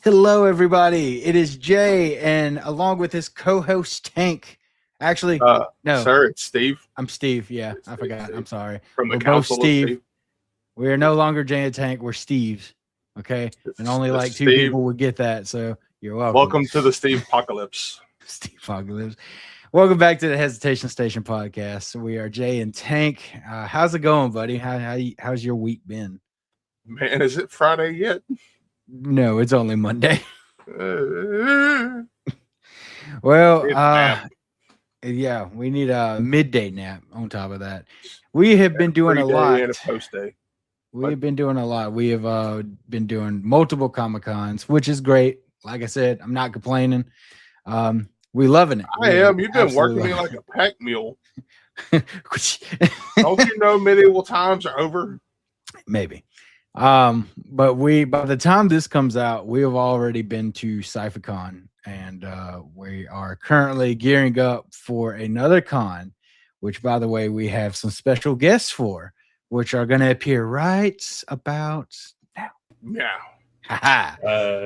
Hello, everybody. It is Jay, and along with his co-host Tank. Actually, no, sir, it's Steve. I'm Steve. Yeah, It's I Steve, forgot. Steve. I'm sorry. From the We're both council of Steve. We are no longer Jay and Tank. We're Steves. Okay, and only This like is two Steve. people would get that. So you're welcome. Welcome to the Steve Apocalypse. Steve Apocalypse. Welcome back to the Hesitation Station podcast. We are Jay and Tank. How's it going, buddy? How's your week been? Man, is it Friday yet? No, it's only Monday. Uh, Well, nap. yeah, we need a midday nap on top of that. We have been doing a lot. And a post day. We have been doing a lot. We have been doing multiple Comic-Cons, which is great. Like I said, I'm not complaining. We loving it. I am. You've been working me like a pack mule. Don't you know medieval times are over? Maybe. But by the time this comes out, we have already been to CypherCon, and we are currently gearing up for another con, which, by the way, we have some special guests for, which are going to appear right about now.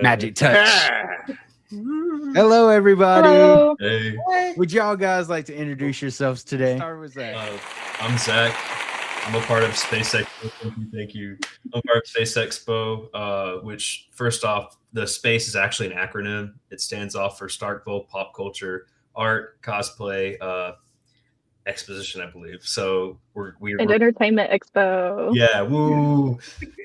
Magic touch. Hello, everybody. Hello. Hey, Would y'all guys like to introduce yourselves today? Start with Zach. I'm Zach. I'm a part of S.P.A.C.E Expo. Thank you. I'm part of S.P.A.C.E Expo, which, first off, the SPACE is actually an acronym. It stands off for Starkville Pop Culture Art Cosplay Exposition, I believe. So we're Entertainment Expo. Yeah, woo,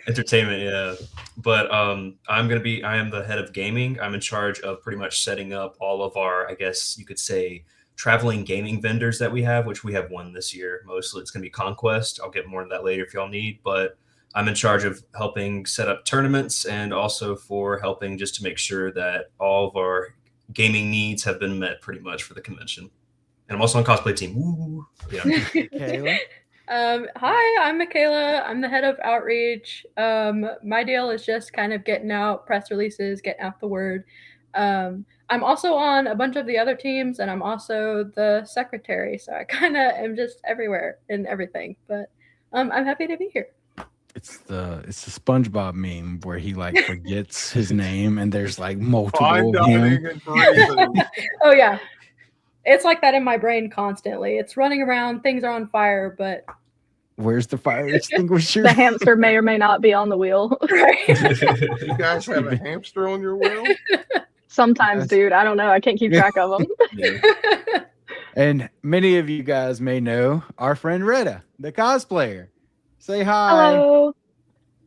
entertainment, yeah. But I am the head of gaming. I'm in charge of pretty much setting up all of our, I guess you could say, traveling gaming vendors that we have, which we have one this year. Mostly it's going to be Conquest. I'll get more into that later if y'all need. But I'm in charge of helping set up tournaments and also for helping just to make sure that all of our gaming needs have been met pretty much for the convention. And I'm also on cosplay team. Woo. Yeah. Makayla. Hi, I'm Makayla. I'm the head of outreach. My deal is just kind of getting out press releases, getting out the word. I'm also on a bunch of the other teams, and I'm also the secretary. So I kind of am just everywhere and everything. But I'm happy to be here. It's the SpongeBob meme where he like forgets his name, and there's like multiple of him. Oh yeah. It's like that in my brain constantly. It's running around, things are on fire, but where's the fire extinguisher? The hamster may or may not be on the wheel. Right. You guys have a hamster on your wheel? Sometimes, dude. I don't know. I can't keep track of them. Yeah. And many of you guys may know our friend Retta, the cosplayer. Say hi. Hello.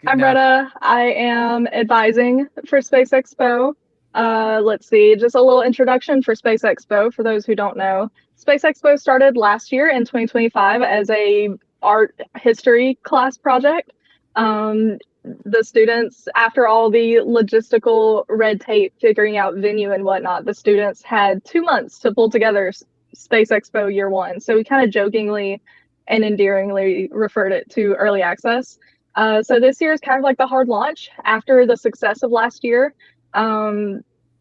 I'm Retta. I am advising for S.P.A.C.E Expo. Let's see, just a little introduction for S.P.A.C.E Expo for those who don't know. S.P.A.C.E Expo started last year in 2025 as a art history class project. The students, after all the logistical red tape, figuring out venue and whatnot, the students had 2 months to pull together S.P.A.C.E Expo year one. So we kind of jokingly and endearingly referred it to early access. So this year is kind of like the hard launch after the success of last year.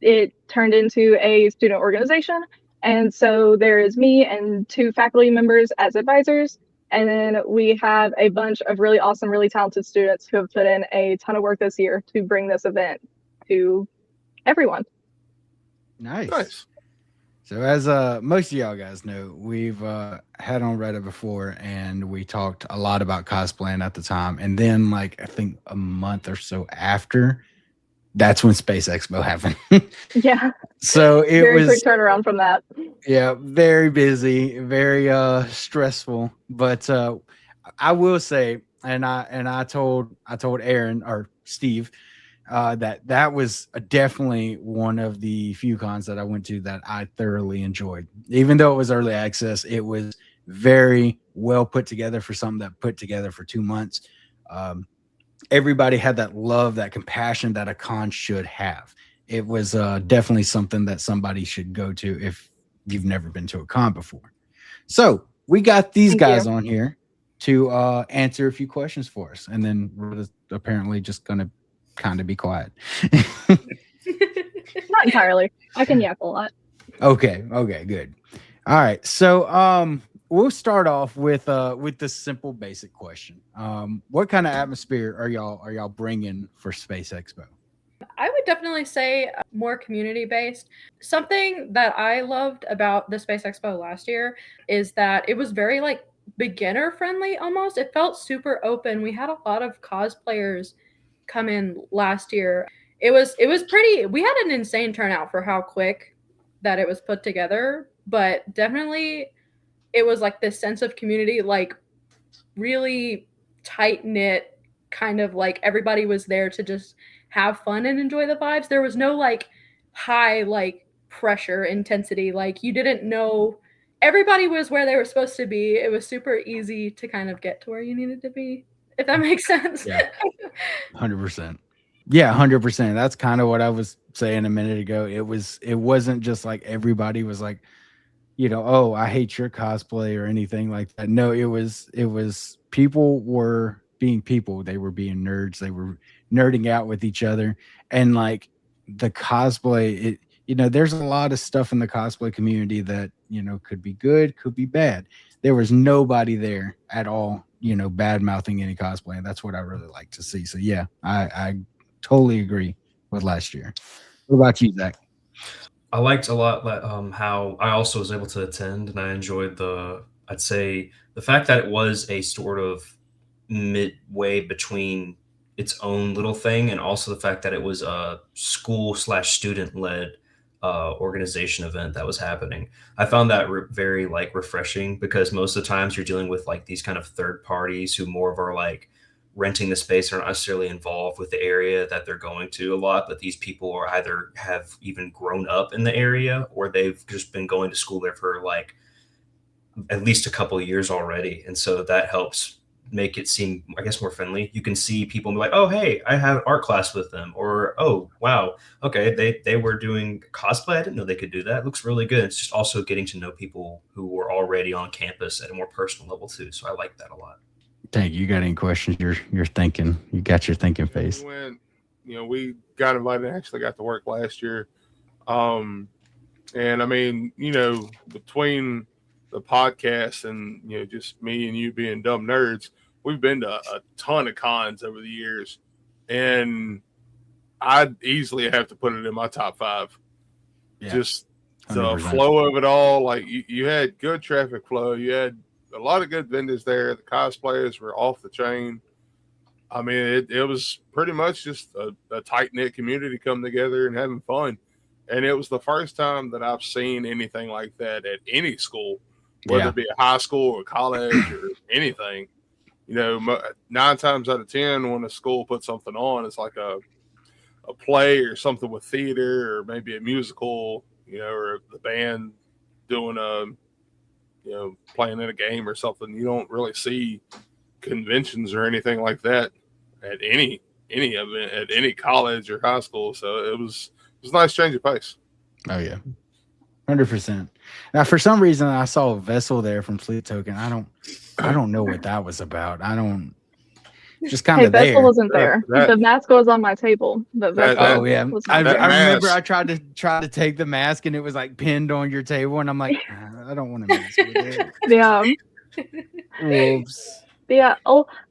It turned into a student organization. And so there is me and 2 faculty members as advisors. And then we have a bunch of really awesome, really talented students who have put in a ton of work this year to bring this event to everyone. Nice. So as most of y'all guys know, we've had on Reddit before, and we talked a lot about cosplaying at the time. And then like I think a month or so after, that's when S.P.A.C.E Expo happened. Yeah. So it very was quick turnaround from that. Yeah, very busy, very stressful. But I will say, and I told Aaron or Steve that was definitely one of the few cons that I went to that I thoroughly enjoyed. Even though it was early access, it was very well put together for something that put together for 2 months. Everybody had that love, that compassion that a con should have. It was definitely something that somebody should go to if you've never been to a con before. So we got these guys on here to answer a few questions for us, and then we're apparently just gonna kind of be quiet. Not entirely. I can yap a lot. Okay, good. All right, so we'll start off with this simple, basic question. What kind of atmosphere are y'all bringing for S.P.A.C.E Expo? I would would definitely say more community-based. Something that I loved about the Space Expo last year is that it was very like beginner friendly almost. It felt super open. We had a lot of cosplayers come in last year. It was pretty, we had an insane turnout for how quick that it was put together, but definitely it was like this sense of community, like really tight knit, kind of like everybody was there to just have fun and enjoy the vibes. There was no like high like pressure intensity. Like you didn't know, everybody was where they were supposed to be. It was super easy to kind of get to where you needed to be, if that makes sense. Yeah. 100%. Yeah, 100%. That's kind of what I was saying a minute ago. It wasn't just like everybody was like, you know, oh, I hate your cosplay or anything like that. No, it was people were being people. They were being nerds. They were nerding out with each other. And like the cosplay, you know, there's a lot of stuff in the cosplay community that, you know, could be good, could be bad. There was nobody there at all, you know, bad mouthing any cosplay. And that's what I really like to see. So yeah, I totally agree with last year. What about you, Zach? I liked a lot how I also was able to attend, and I enjoyed I'd say the fact that it was a sort of midway between its own little thing, and also the fact that it was a school/student led organization event that was happening. I found that very like refreshing, because most of the times you're dealing with like these kind of third parties who more of are like renting the space, are not necessarily involved with the area that they're going to a lot, but these people are either have even grown up in the area, or they've just been going to school there for like at least a couple of years already. And so that helps make it seem, I guess, more friendly. You can see people and be like, oh, hey, I have art class with them, or oh, wow, okay, they were doing cosplay. I didn't know they could do that. It looks really good. It's just also getting to know people who were already on campus at a more personal level too. So I like that a lot. Tank, you got any questions? You're thinking. You got your thinking face. We got invited and actually got to work last year. And I mean, you know, between the podcast and, you know, just me and you being dumb nerds, we've been to a ton of cons over the years. And I'd easily have to put it in my top 5. Yeah, just 100%. The flow of it all. Like you had good traffic flow. You had a lot of good vendors there. The cosplayers were off the chain. I mean, it was pretty much just a tight-knit community coming together and having fun. And it was the first time that I've seen anything like that at any school, whether it be a high school or college or anything. You know, 9 times out of 10, when a school puts something on, it's like a play or something with theater, or maybe a musical, you know, or the band doing playing in a game or something. You don't really see conventions or anything like that at any event at any college or high school. So it was a nice change of pace. Oh yeah, 100%. Now, for some reason, I saw a vessel there from Sleep Token. I don't know what that was about. Just kind of there. Vessel wasn't there. The mask was on my table. But oh yeah, I remember I tried to take the mask and it was like pinned on your table, and I'm like, I don't want to mess with it. Yeah. Whoops. Yeah.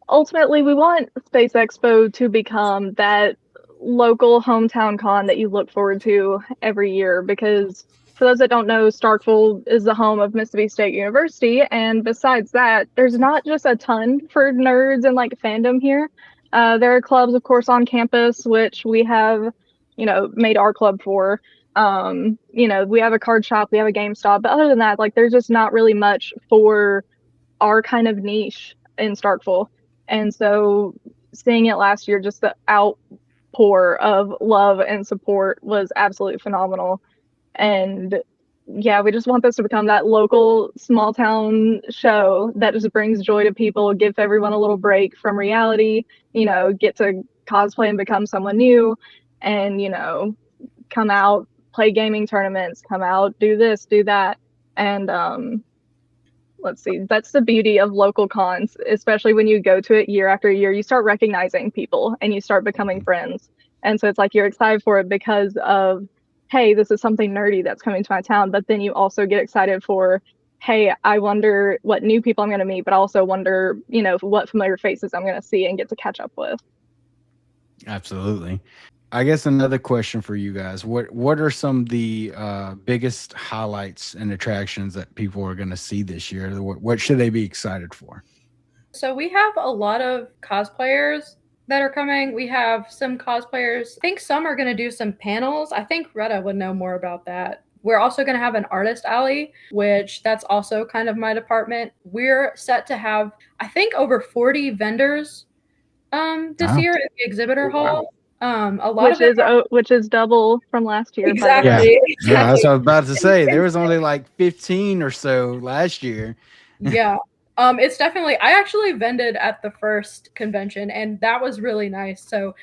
Ultimately, we want Space Expo to become that local hometown con that you look forward to every year, because for those that don't know, Starkville is the home of Mississippi State University, and besides that, there's not just a ton for nerds and like fandom here. There are clubs, of course, on campus, which we have, you know, made our club for. You know, we have a card shop, we have a GameStop, but other than that, like, there's just not really much for our kind of niche in Starkville. And so seeing it last year, just the outpour of love and support was absolutely phenomenal. And yeah, we just want this to become that local small town show that just brings joy to people, gives everyone a little break from reality, you know, get to cosplay and become someone new, and, you know, come out, play gaming tournaments, come out, do this, do that. And let's see, that's the beauty of local cons, especially when you go to it year after year. You start recognizing people and you start becoming friends. And so it's like you're excited for it because of, hey, this is something nerdy that's coming to my town. But then you also get excited for, hey, I wonder what new people I'm going to meet, but also wonder, you know, what familiar faces I'm going to see and get to catch up with. Absolutely. I guess another question for you guys. What are some of the biggest highlights and attractions that people are going to see this year? What should they be excited for? So we have a lot of cosplayers that are coming. We have some cosplayers. I think some are going to do some panels. I think Retta would know more about that. We're also going to have an artist alley, which that's also kind of my department. We're set to have, I think, over 40 vendors this year at the exhibitor hall. A lot which is double from last year. Exactly. Yeah, that's what I was about to say. There was only like 15 or so last year. Yeah. It's definitely, I actually vended at the first convention and that was really nice. So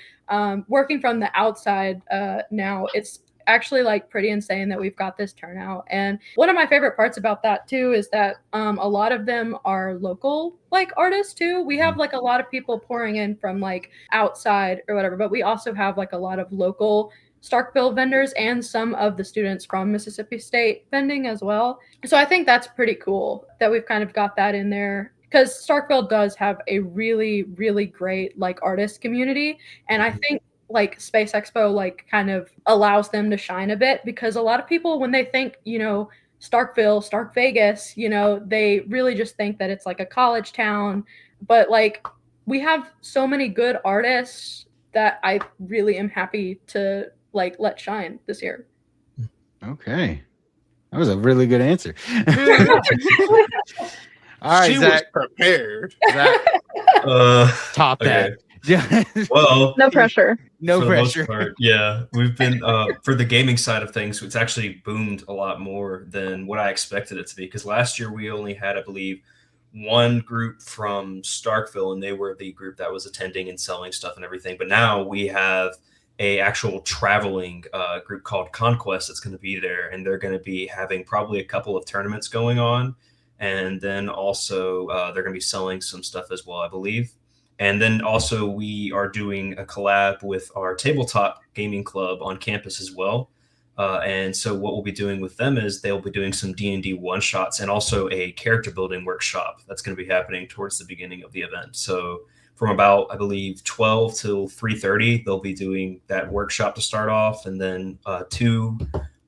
working from the outside now, it's actually like pretty insane that we've got this turnout. And one of my favorite parts about that too is that a lot of them are local like artists too. We have like a lot of people pouring in from like outside or whatever, but we also have like a lot of local Starkville vendors and some of the students from Mississippi State vending as well. So I think that's pretty cool that we've kind of got that in there because Starkville does have a really, really great like artist community. And I think like S.P.A.C.E Expo like kind of allows them to shine a bit because a lot of people when they think, you know, Starkville, Stark Vegas, you know, they really just think that it's like a college town. But like we have so many good artists that I really am happy to like let shine this year. Okay. That was a really good answer. All right, she Zach. was prepared. Zach, top okay. that. Well, no pressure. No for pressure. The most part, yeah, we've been for the gaming side of things. It's actually boomed a lot more than what I expected it to be. Because last year we only had, I believe, one group from Starkville, and they were the group that was attending and selling stuff and everything. But now we have a actual traveling group called Conquest that's going to be there, and they're going to be having probably a couple of tournaments going on, and then also they're going to be selling some stuff as well, I believe. And then also we are doing a collab with our tabletop gaming club on campus as well. And so what we'll be doing with them is they'll be doing some D&D one-shots and also a character building workshop that's going to be happening towards the beginning of the event. So from about, I believe, 12 till 3:30, they'll be doing that workshop to start off, and then 2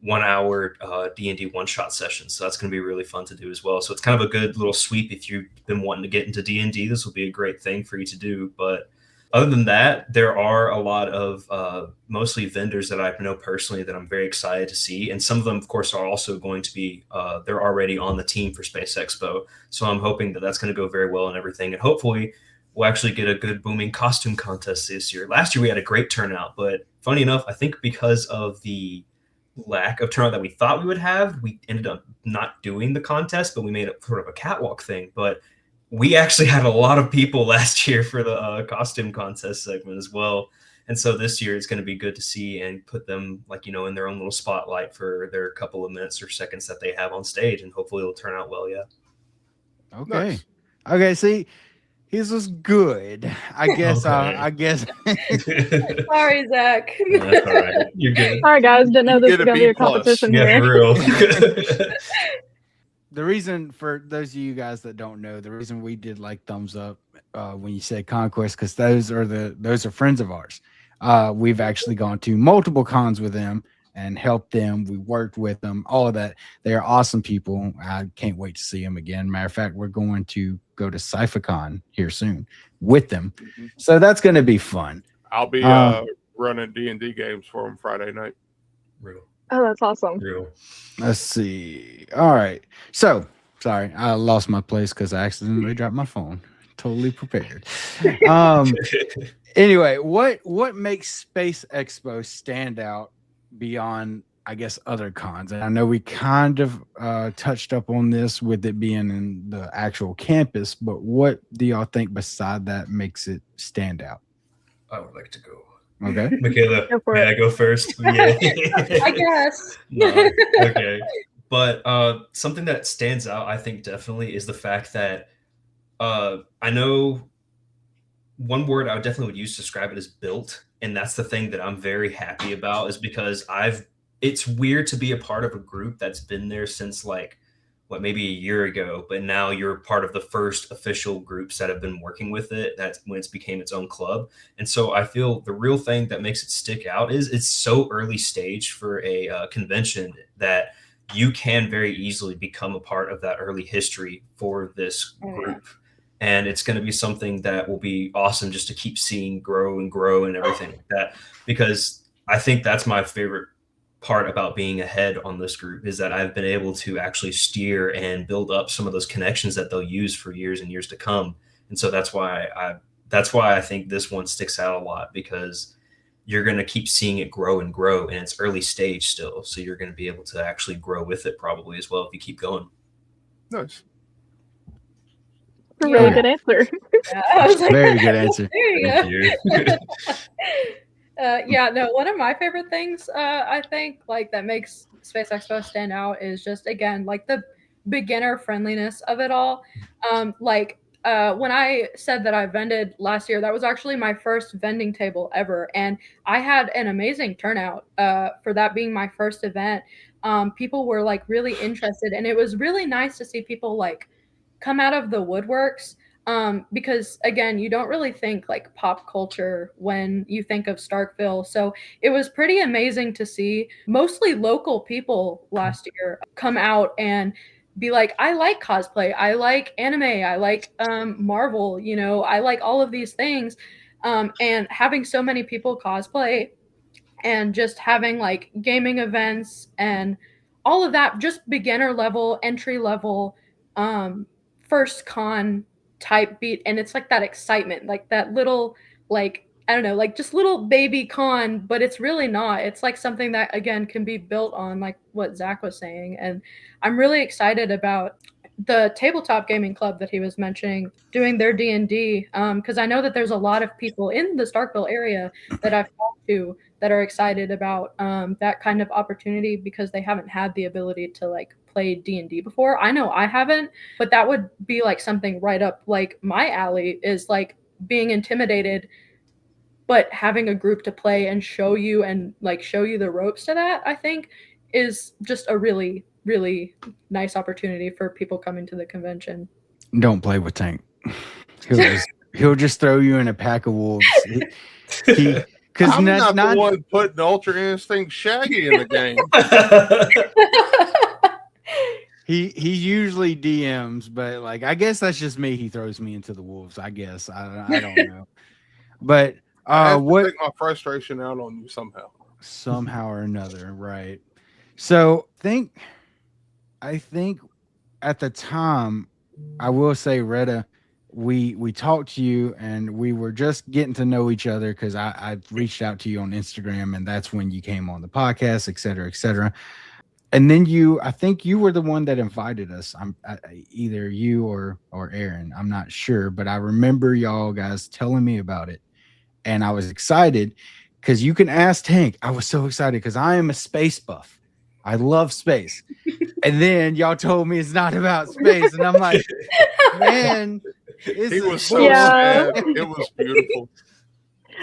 1-hour D&D one-shot sessions. So that's going to be really fun to do as well. So it's kind of a good little sweep if you've been wanting to get into D&D. This will be a great thing for you to do. But other than that, there are a lot of mostly vendors that I know personally that I'm very excited to see. And some of them, of course, are also going to be, they're already on the team for S.P.A.C.E Expo. So I'm hoping that that's going to go very well and everything. And hopefully we'll actually get a good booming costume contest this year. Last year we had a great turnout, but funny enough, I think because of the lack of turnout that we thought we would have, we ended up not doing the contest, but we made it sort of a catwalk thing. But we actually had a lot of people last year for the costume contest segment as well. And so this year it's going to be good to see and put them like, you know, in their own little spotlight for their couple of minutes or seconds that they have on stage. And hopefully it'll turn out well. Yeah. Okay. Nice. Okay. See, his was good. I guess. Okay. I guess. Sorry, Zach. That's all right. You're good. All right, guys, didn't know this You was get a going to be a B plus. competition Yeah, here. for real. The reason, for those of you guys that don't know, the reason we did like thumbs up when you said Conquest, because those are friends of ours. We've actually gone to multiple cons with them and helped them. We worked with them, all of that. They are awesome people. I can't wait to see them again. Matter of fact, we're going to go to CypherCon here soon with them. Mm-hmm. So that's going to be fun. I'll be running D&D games for them Friday night. Real. Oh, that's awesome. Real. Let's see. All right. So, sorry, I lost my place because I accidentally dropped my phone. Totally prepared. Anyway, what makes S.P.A.C.E Expo stand out beyond, I guess, other cons? And I know we kind of touched up on this with it being in the actual campus, but what do y'all think beside that makes it stand out? I would like to go. Okay. Makayla, Go for may it. I go first? Yeah. I guess. No, okay. But something that stands out, I think, definitely is the fact that I know one word I definitely would use to describe it is built. And that's the thing that I'm very happy about, is because it's weird to be a part of a group that's been there since like maybe a year ago, but now you're part of the first official groups that have been working with it. That's when it's became its own club. And so I feel the real thing that makes it stick out is it's so early stage for a convention that you can very easily become a part of that early history for this group. And it's going to be something that will be awesome just to keep seeing grow and everything like that. Because I think that's my favorite part about being ahead on this group is that I've been able to actually steer and build up some of those connections that they'll use for years and years to come. And so that's why I think this one sticks out a lot, because you're going to keep seeing it grow and grow, and it's early stage still. So you're going to be able to actually grow with it probably as well if you keep going. Nice. Really good answer. Yeah, I was like, Very good answer. There you Thank go. you. Yeah, no, one of my favorite things I think like that makes Space Expo stand out is just, again, like the beginner friendliness of it all. When I said that I vended last year, that was actually my first vending table ever, and I had an amazing turnout for that being my first event. People were like really interested, and it was really nice to see people like come out of the woodworks, because again, you don't really think like pop culture when you think of Starkville. So it was pretty amazing to see mostly local people last year come out and be like, I like cosplay, I like anime, I like Marvel, you know, I like all of these things. And having so many people cosplay and just having like gaming events and all of that, just beginner level, entry level, first con type beat. And it's like that excitement, like that little, like, I don't know, like just little baby con, but it's really not. It's like something that, again, can be built on, like what Zach was saying. And I'm really excited about the tabletop gaming club that he was mentioning doing their D&D, because I know that there's a lot of people in the Starkville area that I've talked to that are excited about that kind of opportunity, because they haven't had the ability to like play D&D before. I know I haven't, but that would be like something right up like my alley, is like being intimidated but having a group to play and show you the ropes to that, I think is just a really, really nice opportunity for people coming to the convention. Don't play with Tank. He'll just throw you in a pack of wolves. Because I'm not the one putting Ultra Instinct Shaggy in the game. He usually DMs, but like I guess that's just me. He throws me into the wolves. I guess I don't know, but I have to what take my frustration out on you somehow or another, right? So I think at the time, I will say, Retta, we talked to you and we were just getting to know each other, because I reached out to you on Instagram, and that's when you came on the podcast, et cetera, et cetera. And then I think you were the one that invited us. Either you or Aaron, I'm not sure, but I remember y'all guys telling me about it, and I was excited because you can ask Tank. I was so excited because I am a space buff. I love space. And then y'all told me it's not about space, and I'm like, man, he was so sad. It was beautiful.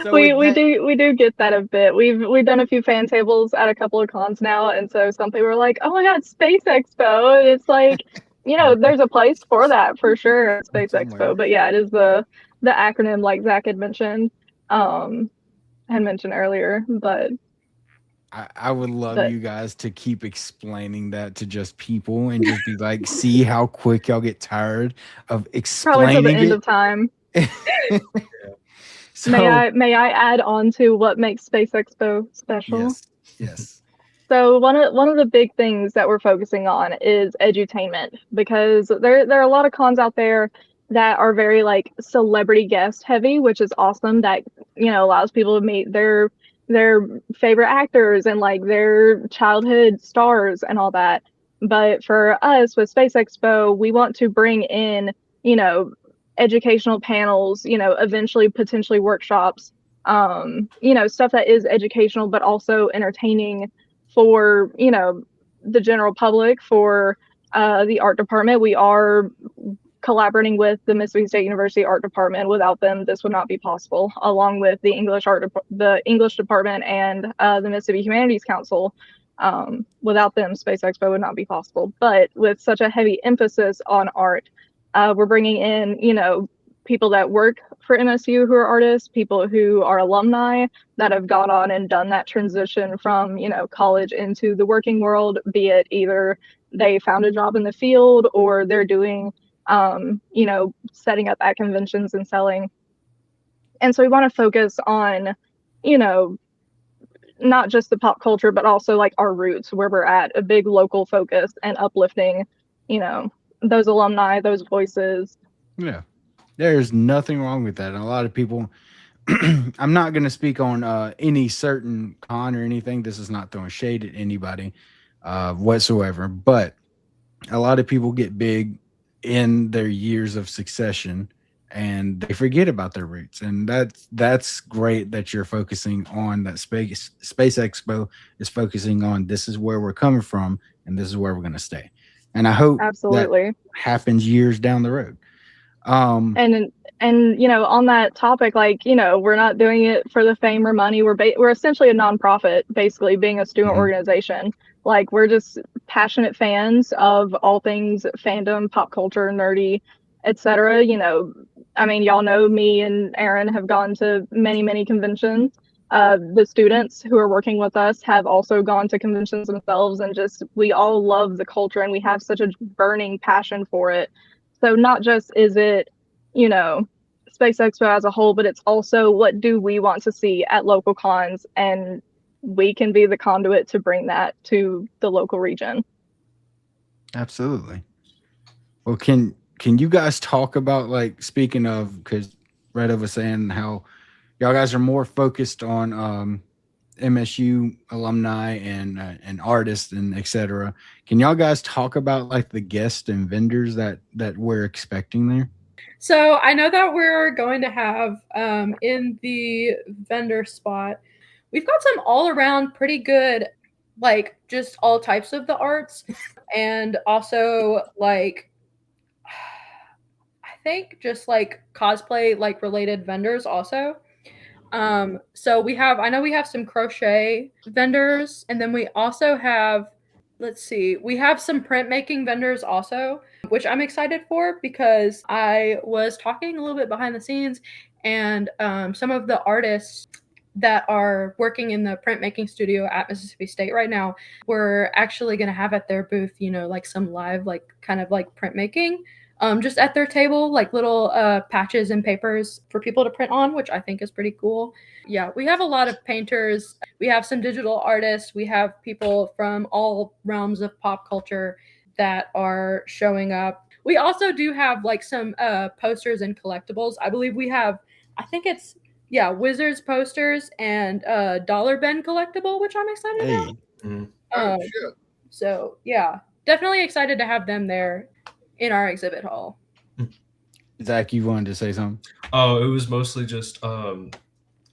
So we do get that a bit. We've done a few fan tables at a couple of cons now, and so some people were like, "Oh my God, Space Expo!" And it's like, you know, there's a place for that for sure, Space Expo. But yeah, it is the acronym like Zach had mentioned earlier. But I would love you guys to keep explaining that to just people and just be like, see how quick y'all get tired of explaining probably till the end of time. So, may I add on to what makes Space Expo special? Yes. So one of the big things that we're focusing on is edutainment, because there are a lot of cons out there that are very like celebrity guest heavy, which is awesome. That, you know, allows people to meet their favorite actors and like their childhood stars and all that. But for us with Space Expo, we want to bring in, you know, educational panels, you know, eventually potentially workshops, you know, stuff that is educational but also entertaining for, you know, the general public. For the art department, we are collaborating with the Mississippi State University art department. Without them, this would not be possible, along with the English department and the Mississippi Humanities Council. Without them, Space Expo would not be possible. But with such a heavy emphasis on art, we're bringing in, people that work for MSU who are artists, people who are alumni that have gone on and done that transition from, college into the working world, be it either they found a job in the field or they're doing, setting up at conventions and selling. And so we want to focus on, not just the pop culture, but also like our roots, where we're at, a big local focus and uplifting, those alumni, those voices. Yeah, there's nothing wrong with that. And a lot of people, I'm not going to speak on any certain con or anything. This is not throwing shade at anybody whatsoever. But a lot of people get big in their years of succession and they forget about their roots. And that's great that you're focusing on that. Space Expo is focusing on this is where we're coming from and this is where we're going to stay. And I hope absolutely that happens years down the road. And on that topic, like, we're not doing it for the fame or money. We're essentially a nonprofit, basically being a student organization. Like, we're just passionate fans of all things fandom, pop culture, nerdy, etc. Y'all know me and Aaron have gone to many, many conventions. The students who are working with us have also gone to conventions themselves, and just we all love the culture and we have such a burning passion for it. So not just is it, Space Expo as a whole, but it's also what do we want to see at local cons, and we can be the conduit to bring that to the local region. Absolutely. Well, can you guys talk about, like, speaking of, because Retta was saying how y'all guys are more focused on MSU alumni and artists and etc. Can y'all guys talk about like the guests and vendors that we're expecting there? So I know that we're going to have in the vendor spot, we've got some all around pretty good, like just all types of the arts, and also like I think just like cosplay like related vendors also. So I know we have some crochet vendors, and then we also have, let's see, we have some printmaking vendors also, which I'm excited for because I was talking a little bit behind the scenes, and some of the artists that are working in the printmaking studio at Mississippi State right now, we're actually going to have at their booth, like some live, like kind of like printmaking. Just at their table, like little patches and papers for people to print on, which I think is pretty cool. Yeah, we have a lot of painters. We have some digital artists. We have people from all realms of pop culture that are showing up. We also do have like some posters and collectibles. I believe we have, I think it's, Wizards posters and Dollar Ben collectible, which I'm excited about. So, yeah, definitely excited to have them there in our exhibit hall. Zach, you wanted to say something? Oh, it was mostly just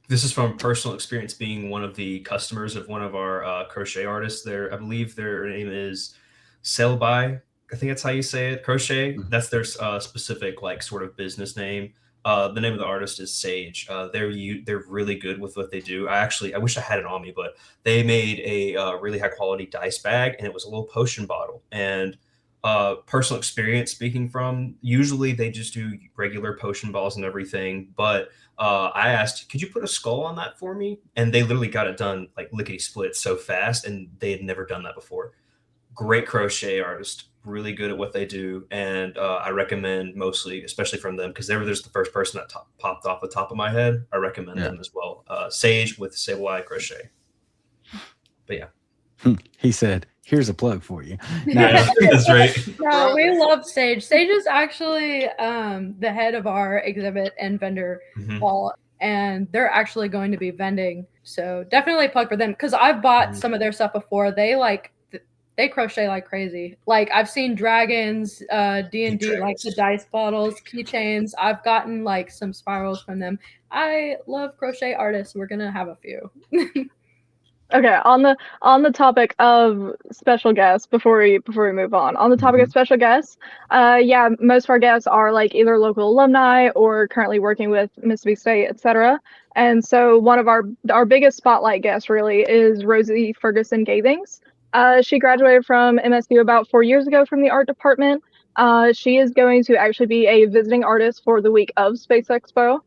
this is from personal experience being one of the customers of one of our crochet artists there. I believe their name is Selby. I think that's how you say it. Crochet. That's their specific like sort of business name. The name of the artist is Sage. They're really good with what they do. I wish I had it on me, but they made a really high quality dice bag, and it was a little potion bottle. And personal experience speaking from, usually they just do regular potion balls and everything, but I asked, could you put a skull on that for me? And they literally got it done like lickety split so fast, and they had never done that before. Great crochet artist, really good at what they do, and I recommend mostly, especially from them, because they were just the first person that popped off the top of my head. I recommend them as well. Sage with Sable Eye Crochet. But yeah. He said, here's a plug for you. Yeah, that's right. No, we love Sage. Sage is actually the head of our exhibit and vendor hall, and they're actually going to be vending. So definitely plug for them, because I've bought some of their stuff before. They crochet like crazy. Like, I've seen dragons, D&D, like the dice bottles, keychains. I've gotten like some spirals from them. I love crochet artists. We're gonna have a few. Okay, on the topic of special guests, before we move on the topic of special guests, most of our guests are like either local alumni or currently working with Mississippi State, etc. And so one of our biggest spotlight guests really is Rosie Ferguson Gathings. She graduated from MSU about 4 years ago from the art department. She is going to actually be a visiting artist for the week of Space Expo.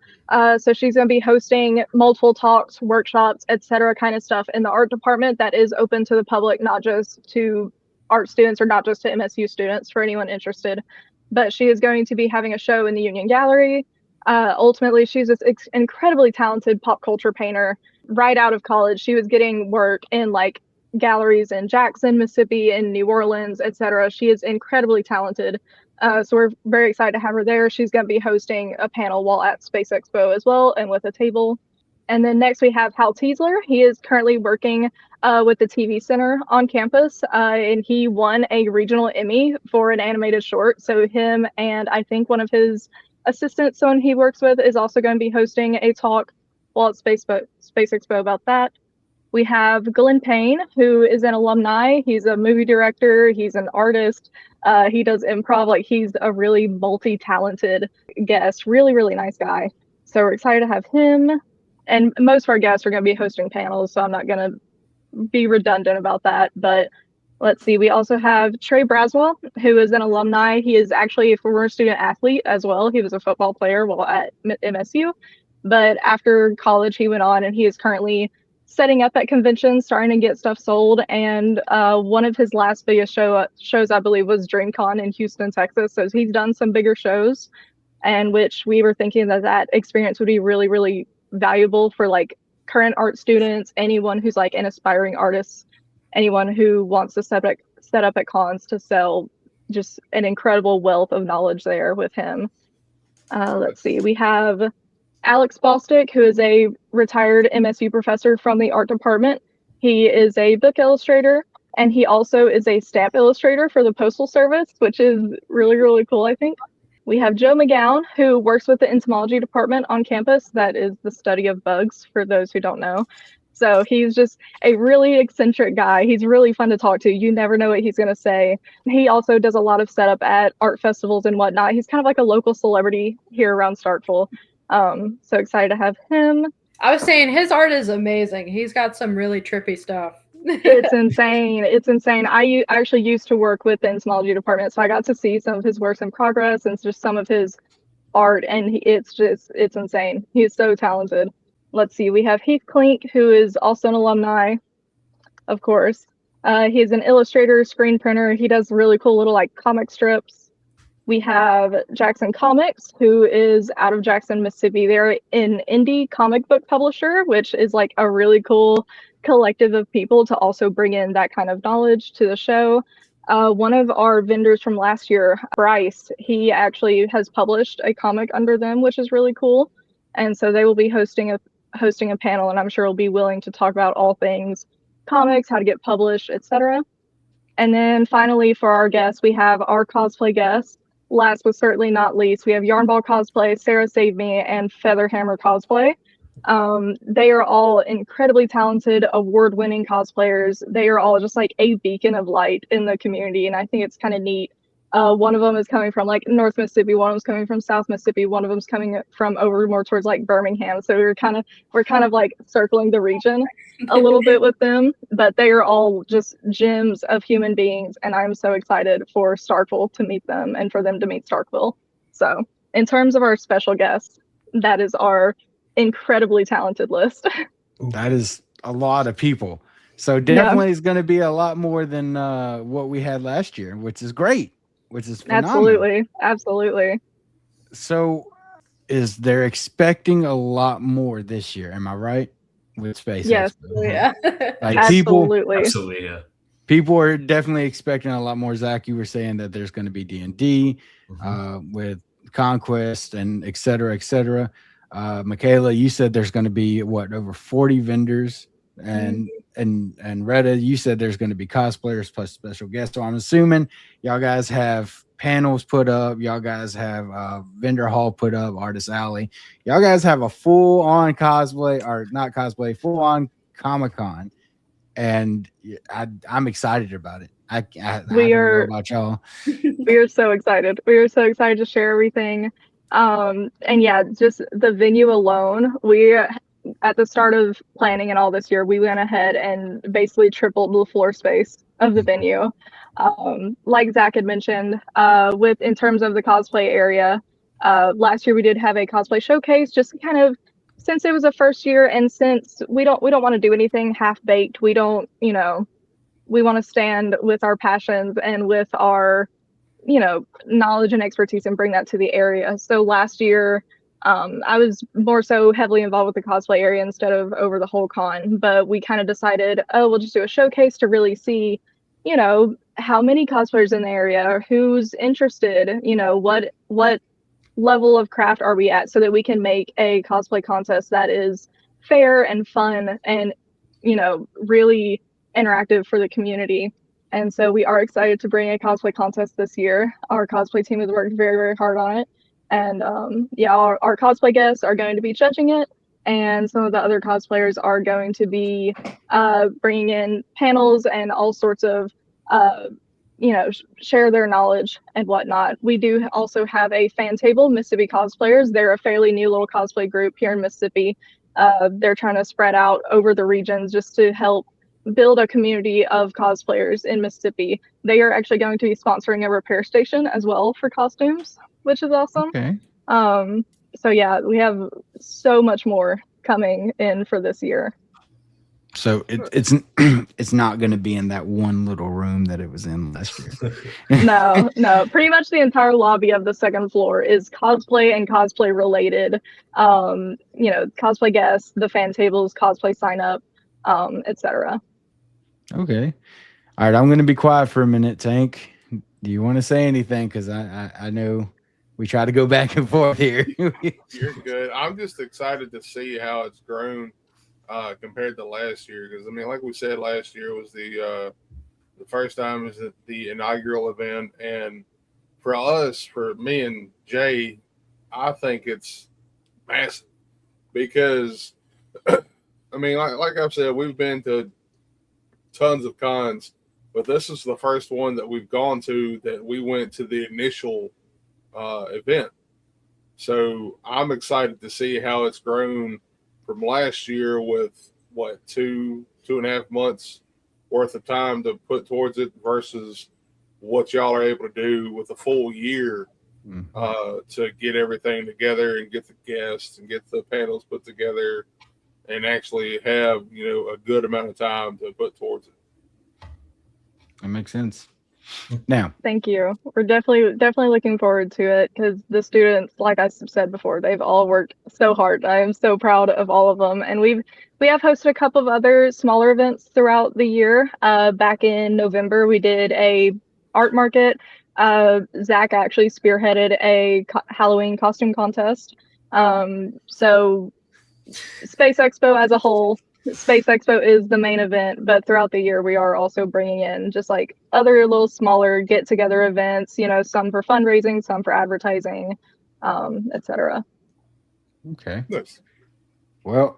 So she's going to be hosting multiple talks, workshops, etc. kind of stuff in the art department that is open to the public, not just to art students or not just to MSU students, for anyone interested. But she is going to be having a show in the Union Gallery. Ultimately, she's this incredibly talented pop culture painter. Right out of college, she was getting work in like galleries in Jackson, Mississippi, in New Orleans, etc. She is incredibly talented. So we're very excited to have her there. She's going to be hosting a panel while at Space Expo as well, and with a table. And then next we have Hal Teasler. He is currently working with the TV Center on campus, and he won a regional Emmy for an animated short. So him and I think one of his assistants, someone he works with, is also going to be hosting a talk while at Space Expo about that. We have Glenn Payne, who is an alumni. He's a movie director. He's an artist. He does improv. Like, he's a really multi-talented guest. Really, really nice guy. So we're excited to have him. And most of our guests are going to be hosting panels, so I'm not going to be redundant about that. But let's see. We also have Trey Braswell, who is an alumni. He is actually a former student athlete as well. He was a football player while at MSU. But after college, he went on, and he is currently setting up at conventions, starting to get stuff sold. And one of his last biggest shows, I believe, was DreamCon in Houston, Texas. So he's done some bigger shows, and which we were thinking that experience would be really, really valuable for like current art students, anyone who's like an aspiring artist, anyone who wants to set up at cons to sell. Just an incredible wealth of knowledge there with him. Let's see. We have Alex Bostick, who is a retired MSU professor from the art department. He is a book illustrator, and he also is a stamp illustrator for the Postal Service, which is really, really cool, I think. We have Joe McGowan, who works with the entomology department on campus. That is the study of bugs, for those who don't know. So he's just a really eccentric guy. He's really fun to talk to. You never know what he's going to say. He also does a lot of setup at art festivals and whatnot. He's kind of like a local celebrity here around Starkville. So excited to have him. I was saying his art is amazing. He's got some really trippy stuff. It's insane. It's insane. I actually used to work with the entomology department, so I got to see some of his works in progress and just some of his art, and it's insane. He's so talented. Let's see. We have Heath Klink, who is also an alumni, of course. He's an illustrator, screen printer. He does really cool little like comic strips. We have Jackson Comics, who is out of Jackson, Mississippi. They're an indie comic book publisher, which is like a really cool collective of people to also bring in that kind of knowledge to the show. One of our vendors from last year, Bryce, he actually has published a comic under them, which is really cool. And so they will be hosting a panel, and I'm sure will be willing to talk about all things comics, how to get published, etc. And then finally, for our guests, we have our cosplay guests. Last but certainly not least, we have Yarnball Cosplay, Sarah Save Me, and Featherhammer Cosplay. They are all incredibly talented, award-winning cosplayers. They are all just like a beacon of light in the community, and I think it's kind of neat. One of them is coming from like North Mississippi, one of them's coming from South Mississippi, one of them's coming from over more towards like Birmingham. So we're kind of like circling the region a little bit with them, but they are all just gems of human beings, and I'm so excited for Starkville to meet them and for them to meet Starkville. So in terms of our special guests, that is our incredibly talented list. That is a lot of people. So definitely is going to be a lot more than what we had last year, which is great, which is phenomenal. Absolutely. So they're expecting a lot more this year. Am I right? With Space Yes. Expo? Yeah. Like Absolutely, yeah. People are definitely expecting a lot more. Zach, you were saying that there's going to be D&D with Conquest and et cetera, et cetera. Makayla, you said there's going to be over 40 vendors, and Retta, you said there's going to be cosplayers plus special guests. So I'm assuming y'all guys have panels put up, y'all guys have vendor hall put up, artist alley. Y'all guys have a full-on cosplay, or not cosplay, full-on Comic-Con, and I'm excited about it. I don't know about y'all. We are so excited. We are so excited to share everything. And yeah, just the venue alone, at the start of planning and all this year, we went ahead and basically tripled the floor space of the venue. Like Zach had mentioned, with in terms of the cosplay area, last year we did have a cosplay showcase, just kind of since it was a first year, and since we don't want to do anything half baked. We don't, we want to stand with our passions and with our knowledge and expertise and bring that to the area. So last year, I was more so heavily involved with the cosplay area instead of over the whole con, but we kind of decided, oh, we'll just do a showcase to really see, how many cosplayers in the area, or who's interested, what level of craft are we at, so that we can make a cosplay contest that is fair and fun and, really interactive for the community. And so we are excited to bring a cosplay contest this year. Our cosplay team has worked very, very hard on it. And our cosplay guests are going to be judging it. And some of the other cosplayers are going to be bringing in panels and all sorts of, share their knowledge and whatnot. We do also have a fan table, Mississippi Cosplayers. They're a fairly new little cosplay group here in Mississippi. They're trying to spread out over the regions just to help build a community of cosplayers in Mississippi. They are actually going to be sponsoring a repair station as well for costumes, which is awesome. Okay. So yeah, we have so much more coming in for this year. So it's it's not going to be in that one little room that it was in last year. No. Pretty much the entire lobby of the second floor is cosplay and cosplay related. Cosplay guests, the fan tables, cosplay sign up, etc. Okay. All right. I'm going to be quiet for a minute, Tank. Do you want to say anything? Because I know we try to go back and forth here. You're good. I'm just excited to see how it's grown compared to last year. Because, I mean, like we said, last year was the first time was the inaugural event. And for us, for me and Jay, I think it's massive. Because, I mean, like I've said, we've been to tons of cons, but this is the first one that we've gone to that we went to the initial event. So I'm excited to see how it's grown from last year with two and a half months worth of time to put towards it versus what y'all are able to do with a full year to get everything together and get the guests and get the panels put together and actually have, a good amount of time to put towards it. That makes sense. Now, thank you. We're definitely looking forward to it because the students, like I said before, they've all worked so hard. I am so proud of all of them, and we have hosted a couple of other smaller events throughout the year. Back in November, we did a art market. Zach actually spearheaded a Halloween costume contest. So S.P.A.C.E Expo as a whole, S.P.A.C.E Expo is the main event, but throughout the year we are also bringing in just like other little smaller get-together events, some for fundraising, some for advertising, etc. Okay. Nice. Well,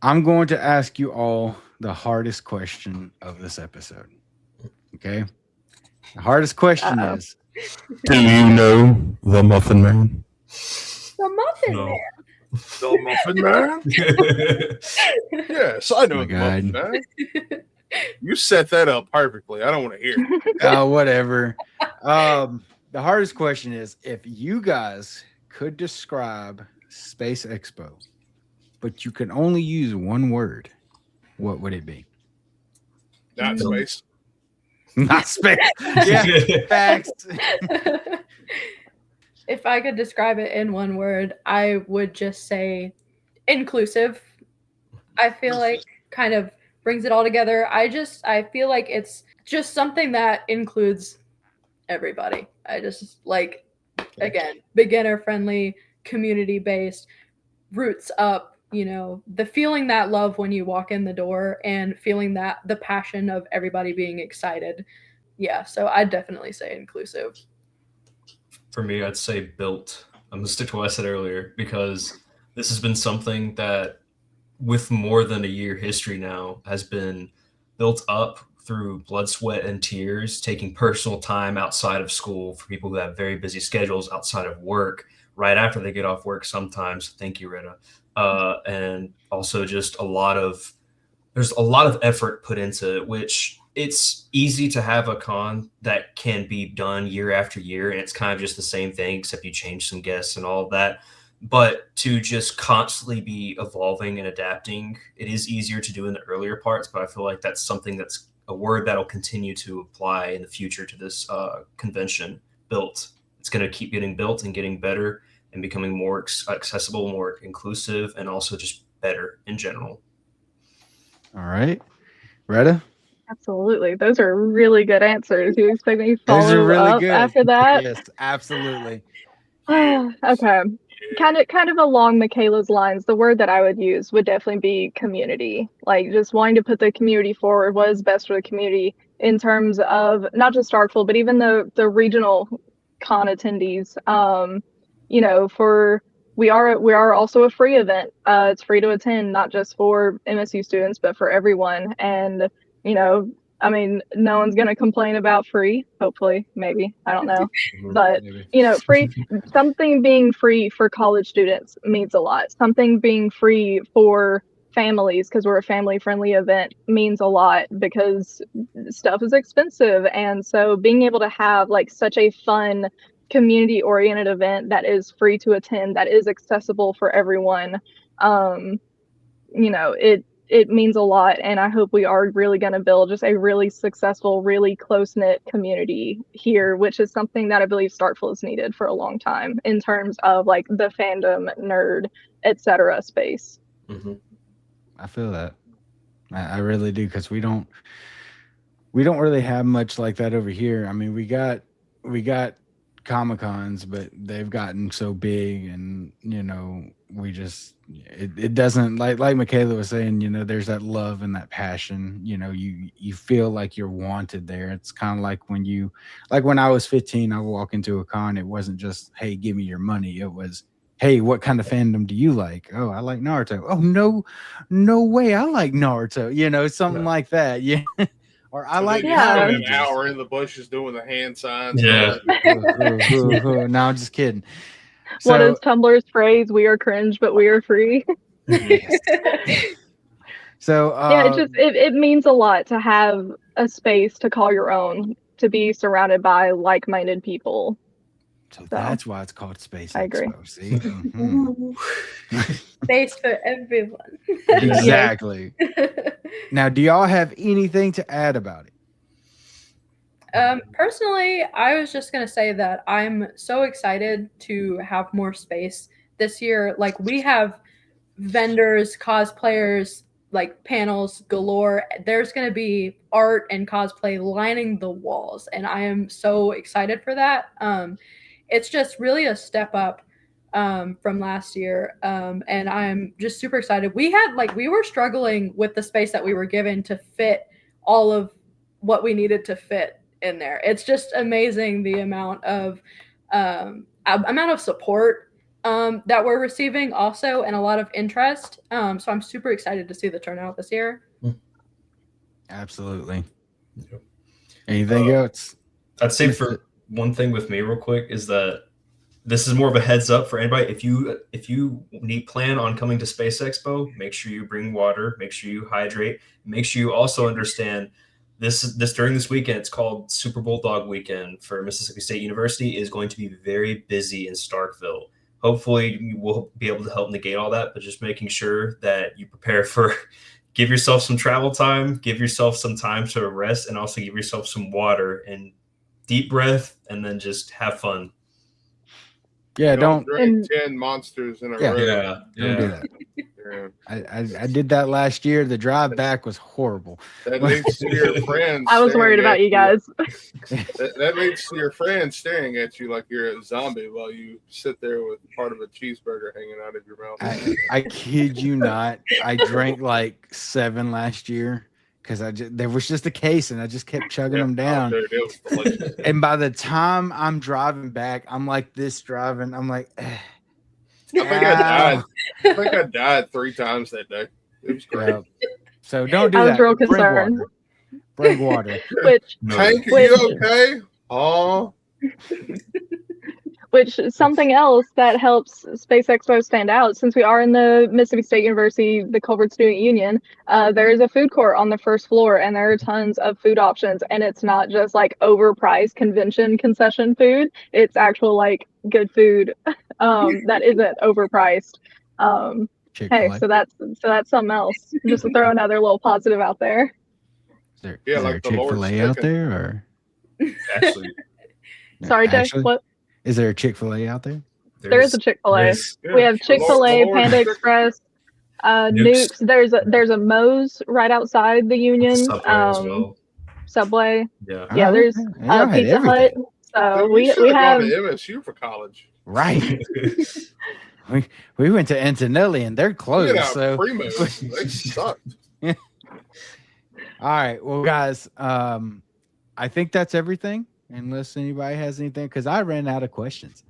I'm going to ask you all the hardest question of this episode. Okay? The hardest question is, do you know the Muffin Man? The Muffin Man. The Muffin Man? Yes, I know the Muffin Man. You set that up perfectly. I don't want to hear it. Whatever. The hardest question is, if you guys could describe S.P.A.C.E Expo, but you can only use one word, what would it be? Not space. Not space. Yeah, facts. If I could describe it in one word, I would just say inclusive. I feel like kind of brings it all together. I feel like it's just something that includes everybody. I just like, again, beginner friendly, community based, roots up, the feeling that love when you walk in the door and feeling that the passion of everybody being excited. Yeah, so I'd definitely say inclusive. For me, I'd say built. I'm gonna stick to what I said earlier because this has been something that, with more than a year history now, has been built up through blood, sweat, and tears, taking personal time outside of school for people who have very busy schedules outside of work, right after they get off work sometimes. Thank you, Rita. And also just a lot of there's a lot of effort put into it, which it's easy to have a con that can be done year after year, and it's kind of just the same thing, except you change some guests and all of that. But to just constantly be evolving and adapting, it is easier to do in the earlier parts, but I feel like that's something that's a word that'll continue to apply in the future to this convention. Built. It's going to keep getting built and getting better and becoming more accessible, more inclusive, and also just better in general. All right. Retta? Absolutely. Those are really good answers. You expect me to Those are follow really up good. after that? Yes, absolutely. Okay. Kind of along Makayla's lines, the word that I would use would definitely be community. Like just wanting to put the community forward, what is best for the community in terms of not just Starkville, but even the regional con attendees. You know, we are also a free event. It's free to attend, not just for MSU students, but for everyone. And you know, I mean, no one's gonna complain about free. Hopefully, maybe, I don't know, but Maybe. you know, free. Something being free for college students means a lot. Something being free for families, because we're a family-friendly event, means a lot because stuff is expensive, and so being able to have like such a fun, community-oriented event that is free to attend, that is accessible for everyone, you know, it means a lot, and I hope we are really going to build just a really successful, really close-knit community here, which is something that I believe Starkville has needed for a long time in terms of like the fandom, nerd, etc. space. Mm-hmm. I feel that. I really do, because we don't really have much like that over here. I mean, we got Comic-Cons, but they've gotten so big, and you know, we just it doesn't, like Makayla was saying, you know, there's that love and that passion, you know, you feel like you're wanted there. It's kind of like when I was 15, I would walk into a con, it wasn't just, hey, give me your money. It was, hey, what kind of fandom do you like? Oh, I like Naruto. Oh, no way, I like Naruto, you know, something like that. Yeah. Or I like Power an Rangers. hour in the bushes doing the hand signs. Yeah. No, I'm just kidding. What So, is Tumblr's phrase? We are cringe, but we are free. yes. So Yeah, it means a lot to have a space to call your own, to be surrounded by like-minded people. So that's why it's called Space I agree. Expo. See? Mhm. Space for everyone. Exactly. Now, do y'all have anything to add about it? Personally, I was just going to say that I'm so excited to have more space this year. Like, we have vendors, cosplayers, like panels galore. There's going to be art and cosplay lining the walls, and I am so excited for that. It's just really a step up from last year, and I'm just super excited. We were struggling with the space that we were given to fit all of what we needed to fit in there. It's just amazing the amount of support that we're receiving also, and a lot of interest. So I'm super excited to see the turnout this year. Absolutely. Yep. Anything else? I'd say for one thing with me real quick is that this is more of a heads up for anybody. If you plan on coming to Space Expo, make sure you bring water, make sure you hydrate, make sure you also understand this during this weekend, it's called Super Bulldog Weekend for Mississippi State University, is going to be very busy in Starkville. Hopefully you will be able to help negate all that, but just making sure that you prepare for, give yourself some travel time, give yourself some time to rest, and also give yourself some water and deep breath, and then just have fun. Yeah, don't drink 10 monsters in a row. Yeah, don't do that. I did that last year. The drive back was horrible. That leads to your friends. I was worried about you guys. That leads to your friends staring at you like you're a zombie while you sit there with part of a cheeseburger hanging out of your mouth. I kid you not. I drank like 7 last year because there was just a case, and I just kept chugging them down. Dude, it was delicious. And by the time I'm driving back, I'm like this driving. I'm like, I think I died 3 times that day. It was great. Yeah. So don't do that. I was real concerned. Bring water. Which Hank, are you okay? Oh. which is something else that helps Space Expo stand out. Since we are in the Mississippi State University, the Culver Student Union, there is a food court on the first floor, and there are tons of food options. And it's not just like overpriced convention concession food; it's actual like good food that isn't overpriced. Hey, so that's something else. Just to throw another little positive out there. Is Yeah, there like a the Lord's Chick-fil-A out chicken. there, or Actually, Sorry, Jay. Ashley? What? Is there a Chick-fil-A out there? There is a Chick-fil-A. there's- We have Chick-fil-A, The Lord's Panda chicken. Express, Nukes. Nukes. There's a Moe's right outside the Union. Subway as well. Subway. Yeah. Yeah, Oh, there's okay. Y'all had Pizza Hut. everything. So Dude, we should have. gone to MSU for college. Right. we went to Antonelli and they're We closed. had So Primo. They sucked. all right, well, guys, I think that's everything. Unless anybody has anything, because I ran out of questions.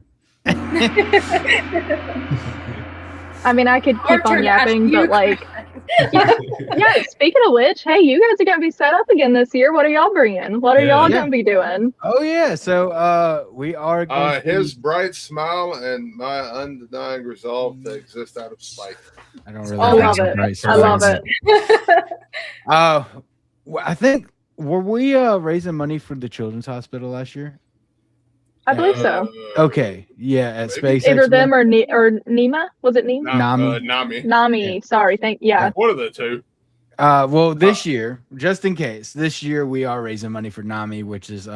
I mean, I could Our keep turn on to ask yapping, you but like, questions. yeah. Speaking of which, hey, you guys are gonna be set up again this year. What are y'all bringing? What are y'all Yeah. gonna be doing? Oh yeah, so we are going to His bright smile and my undenying resolve to exist out of spite. I don't really I think love so, it. right? So I love it. I think were we raising money for the children's hospital last year? I believe so. Okay, yeah, at Maybe. Space Either Expo. them or Nima. Was it Nima? Nami. Nami. Sorry. Yeah. One of the two. Well, this year, just in case, this year we are raising money for NAMI, which is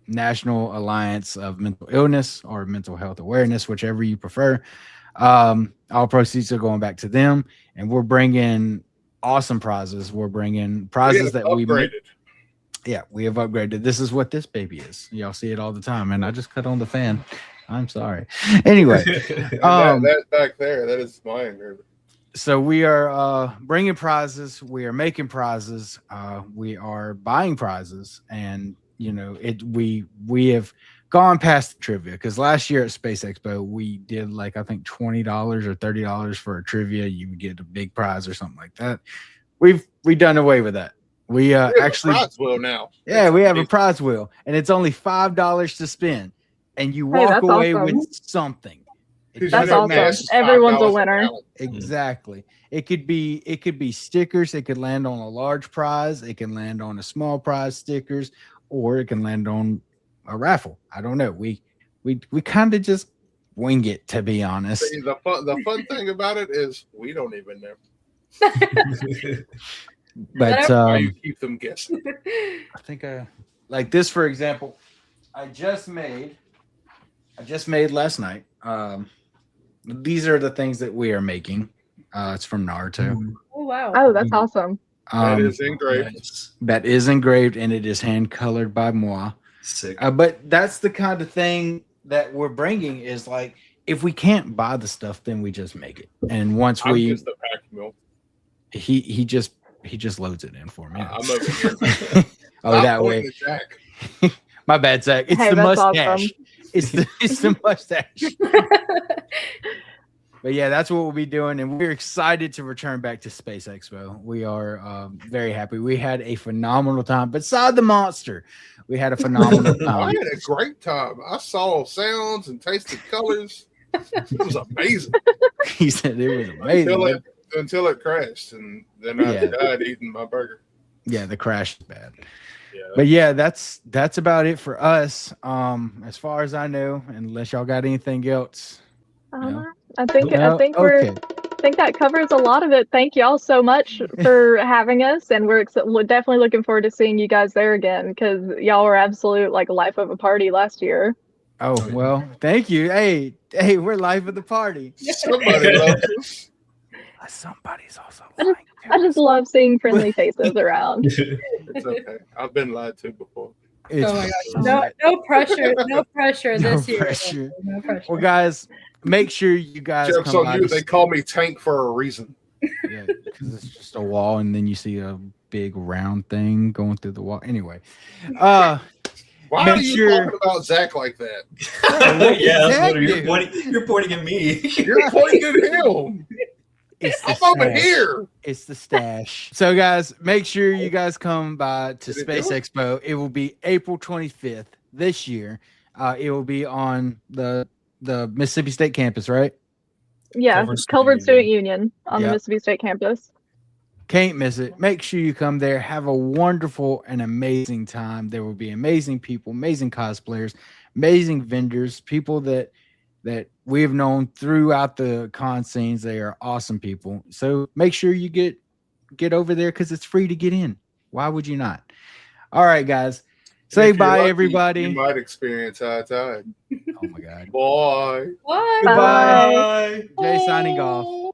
National Alliance of Mental Illness or Mental Health Awareness, whichever you prefer. All proceeds are going back to them, and we're bringing awesome prizes. We're bringing prizes that we upgraded. Yeah, we have upgraded. This is what this baby is. Y'all see it all the time, and I just cut on the fan. I'm sorry. Anyway, And that back there, that is my engraver. so we are bringing prizes. We are making prizes. We are buying prizes, and you know we have gone past the trivia because last year at Space Expo we did like I think $20 or $30 for a trivia. You would get a big prize or something like that. We've done away with that. We actually prize wheel now. yeah, we have a prize wheel, and it's only $5 to spin, and you Hey, walk that's away awesome. with something. It Who's That's doesn't gonna awesome. matter. guess Everyone's a $5 winner. gallon? Exactly. It could be stickers. It could land on a large prize. It can land on a small prize, stickers, or it can land on a raffle. I don't know. We kind of just wing it, to be honest. See, the fun thing about it is we don't even know. But Why you keep them guessing. I think like this, for example, I just made last night. These are the things that we are making. It's from Naruto. Oh wow. Oh, that's awesome. That is engraved. Nice. That is engraved, and it is hand colored by moi. Sick. But that's the kind of thing that we're bringing is like, if we can't buy the stuff, then we just make it. And once I'm we, just a pack mule. he just loads it in for me. I'm over here. Oh, Stop that pointing way. at Jack. My bad, Zach. It's Hey, the that's mustache. awesome. It's the mustache. But yeah, that's what we'll be doing, and we're excited to return back to Space Expo. We are very happy. We had a phenomenal time. Beside the monster, we had a phenomenal I time. had a great time. I saw sounds and tasted colors. It was amazing He said it was amazing. until it crashed, and then I Yeah. died eating my burger. Yeah, the crash is bad. Yeah, But yeah, that's about it for us. As far as I know, unless y'all got anything else. No? I think No? I think Okay. I think that covers a lot of it. Thank y'all so much for having us, and we're definitely looking forward to seeing you guys there again because y'all were absolute like life of a party last year. Oh well, thank you. Hey, we're live at the party. somebody loves us. Somebody's also I just love seeing friendly faces around. It's okay. I've been lied to before. Oh my gosh. No pressure. No pressure No this year. pressure. No pressure. Well, guys, make sure you guys Jokes come on by you. to They call me Tank for a reason. yeah, because it's just a wall, and then you see a big round thing going through the wall. Anyway, Why Make are you sure- talking about Zach like that? Yeah, that's Zach what you're do? pointing. You're pointing at me. You're pointing at him. it's the I'm over stash. here. It's the stash. So, guys, make sure you guys come by to Did it Space do it? Expo. It will be April 25th this year It will be on the Mississippi State campus, right? Yeah, Culver Student Culver Student Union. Union on the Yep. Mississippi State campus. Can't miss it. Make sure you come there. Have a wonderful and amazing time. There will be amazing people, amazing cosplayers, amazing vendors, people that we've known throughout the con scenes. They are awesome people. So make sure you get over there because it's free to get in. Why would you not? All right, guys. Say If you're bye, lucky, everybody. You might experience high tide. Oh my God. Bye. Bye. Goodbye. Bye. Jay signing off.